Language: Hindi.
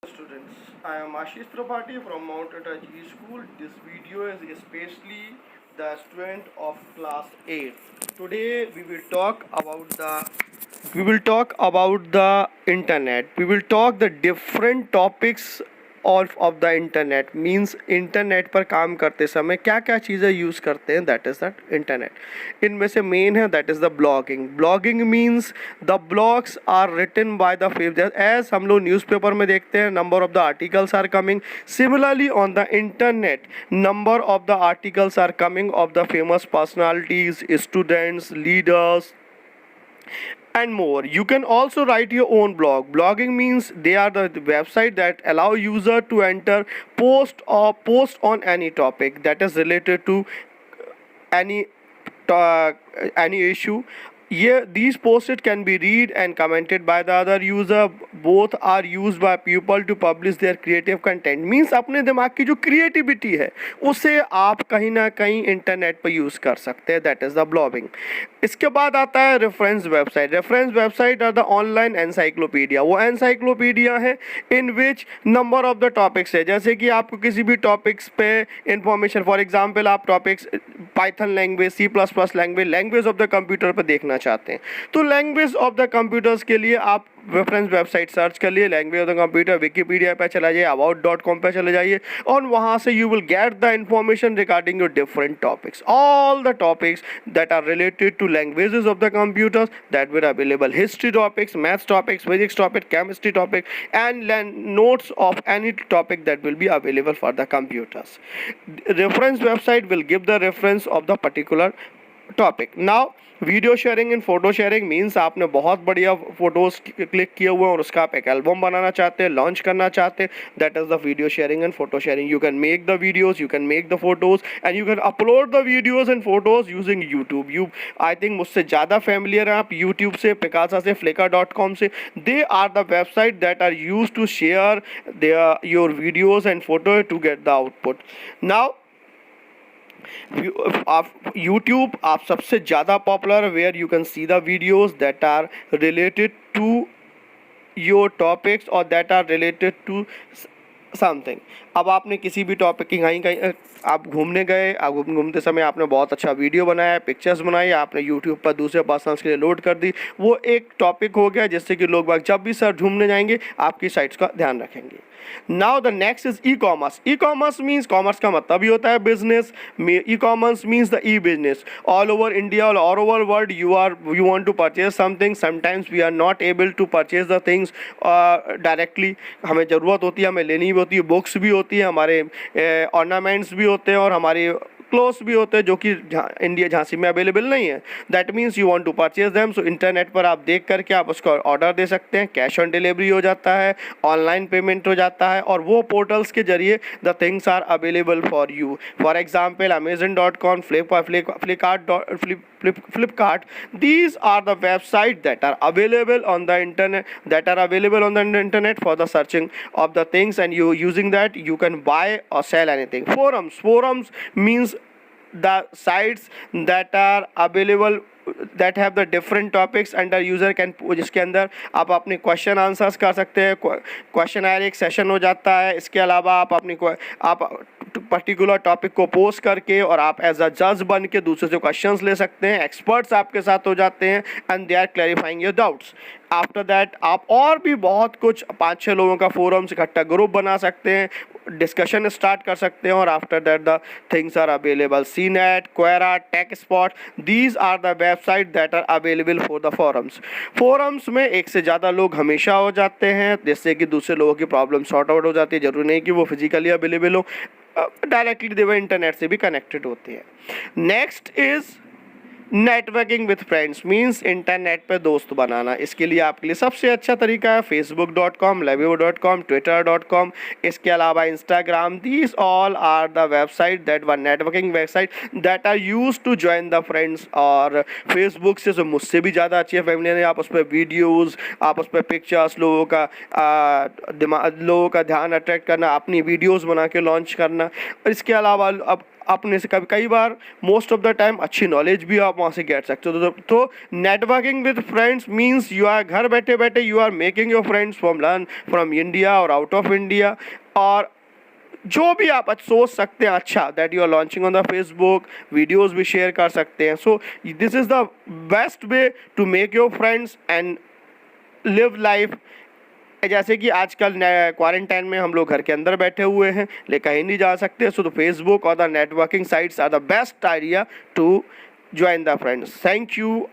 Students, I am Ashish Tripathi from Mount Itachi School. This video is especially the student of class 8. Today we will talk about the internet. We will talk the different topics of the internet. Means internet पर काम करते समय क्या क्या चीज़ें यूज़ करते हैं, दैट इज़ द इंटरनेट. इनमें से मेन है that is the blogging. Blogging means the blogs are written by the favourite. As हम लोग न्यूज़पेपर में देखते हैं, number of the articles are coming. Similarly on the internet, number of the articles are coming of the famous personalities, students, leaders and more. You can also write your own blog. Blogging means they are the website that allow user to enter, post on any topic that is related to any uh, any issue. Yeah, these posts can be read and commented by the other user. Both are used by people to publish their creative content. Means अपने दिमाग की जो क्रिएटिविटी है उसे आप कहीं ना कहीं इंटरनेट पर यूज़ कर सकते हैं. That is the blogging. इसके बाद आता है reference website. Reference website are the online encyclopedia. वो एनसाइक्लोपीडिया है in which number of the topics है. जैसे कि आपको किसी भी टॉपिक्स पे इंफॉर्मेशन, फॉर एग्जांपल आप topics Python language, C++ language of the computer पर देखना चाहते हैं तो लैंग्वेज ऑफ द कंप्यूटर्स के लिए आप रेफरेंस वेबसाइट सर्च कर लिए. Language of the computer Wikipedia पे चला जाइए, about.com पे चले जाइए और वहाँ से you will get the information regarding your different topics. All the topics that are related to languages of the computers that will available. History topics, maths topics, physics topic, chemistry topic and notes of any topic that will be available for the computers. Reference website will give the reference of the particular topic. Now video sharing and photo sharing means आपने बहुत बढ़िया फोटोज क्लिक किए हुए हैं और उसका आप एक एल्बम बनाना चाहते हैं, लॉन्च करना चाहते हैं. That is the video sharing and photo sharing. You can make the videos, you can make the photos and you can upload the videos and photos using YouTube. You I think मुझसे ज़्यादा फैमिलियर हैं आप यूट्यूब से, पिकासा से, flickr.com से. They are the website that are use to share your videos and photo to get the output. Now आप यूट्यूब आप सबसे ज़्यादा popular where you can see the videos that are related to your topics और that are related to something. अब आपने किसी भी टॉपिक की कहीं आप घूमने गए, आप घूमते समय आपने बहुत अच्छा वीडियो बनाया, पिक्चर्स बनाई, आपने यूट्यूब पर दूसरे पर्सनस के लिए लोड कर दी. वो एक टॉपिक हो गया जिससे कि लोग बाग जब भी सर घूमने जाएंगे आपकी साइट्स का ध्यान रखेंगे. Now the next is e commerce. E commerce means, commerce का मतलब ही होता है business. E commerce means the e business. All over India और all over world you want to purchase something. Sometimes we are not able to purchase the things directly. हमें ज़रूरत होती है, हमें लेनी भी होती है, बुक्स भी होती है, हमारे ऑर्नामेंट्स भी होते हैं और हमारी क्लोथ्स भी होते हैं जो कि इंडिया झांसी में अवेलेबल नहीं है. That means you want to purchase them. So internet पर आप देख करके आप उसका ऑर्डर दे सकते हैं. कैश ऑन डिलीवरी हो जाता है, ऑनलाइन पेमेंट हो जाता है और वो पोर्टल्स के जरिए the things are available for you. For example Amazon.com, Flipkart. These are the websites that are available on the internet for the searching of the things, and you using that you can buy or sell anything. Forums means the sites that are available that have the different topics and the user can, जिसके अंदर आप अपने क्वेश्चन आंसर्स कर सकते हैं. क्वेश्चन आयर एक सेशन हो जाता है. इसके अलावा आप आप पर्टिकुलर टॉपिक को पोस्ट करके और आप एज अ जज बन के दूसरे से क्वेश्चंस ले सकते हैं. एक्सपर्ट्स आपके साथ हो जाते हैं and they are clarifying your doubts. After that आप और भी बहुत कुछ 5-6 लोगों का फोरम्स इकट्ठा ग्रुप बना सकते हैं, डिस्कशन स्टार्ट कर सकते हैं और after that the things are available. CNET, Quora, TechSpot, these are the website that are available for the forums. forums में एक से ज़्यादा लोग हमेशा हो जाते हैं जिससे कि दूसरे लोगों की प्रॉब्लम सॉर्ट आउट हो जाती है. जरूरी नहीं कि वो फिजिकली अवेलेबल हो, डायरेक्टली वो इंटरनेट से भी कनेक्टेड होती है. Next is networking with friends. Means internet पे दोस्त बनाना. इसके लिए आपके लिए सबसे अच्छा तरीका है Facebook.com, Lavivo.com, Twitter.com. इसके अलावा Instagram. These all are the website that were networking website that are used to join the friends. और Facebook से जो मुझसे भी ज़्यादा अच्छी है फैमिली, आप उस पर वीडियोज़, आप उस पर पिक्चर्स, लोगों का ध्यान अट्रैक्ट करना, अपनी वीडियोज़ बना के लॉन्च करना. और इसके अलावा अब अपने से कई बार मोस्ट ऑफ द टाइम अच्छी नॉलेज भी आप वहाँ से गेट सकते हो। तो networking with friends means you are घर बैठे बैठे you are making your friends from India और आउट ऑफ इंडिया, और जो भी आप सोच सकते हैं अच्छा that you are launching on the Facebook, videos भी शेयर कर सकते हैं। So this is the best way to make your friends and live life. जैसे कि आजकल क्वारंटाइन में हम लोग घर के अंदर बैठे हुए हैं, लेकिन कहीं नहीं जा सकते, सो द फेसबुक और the networking sites are the best idea to join the friends. Thank you.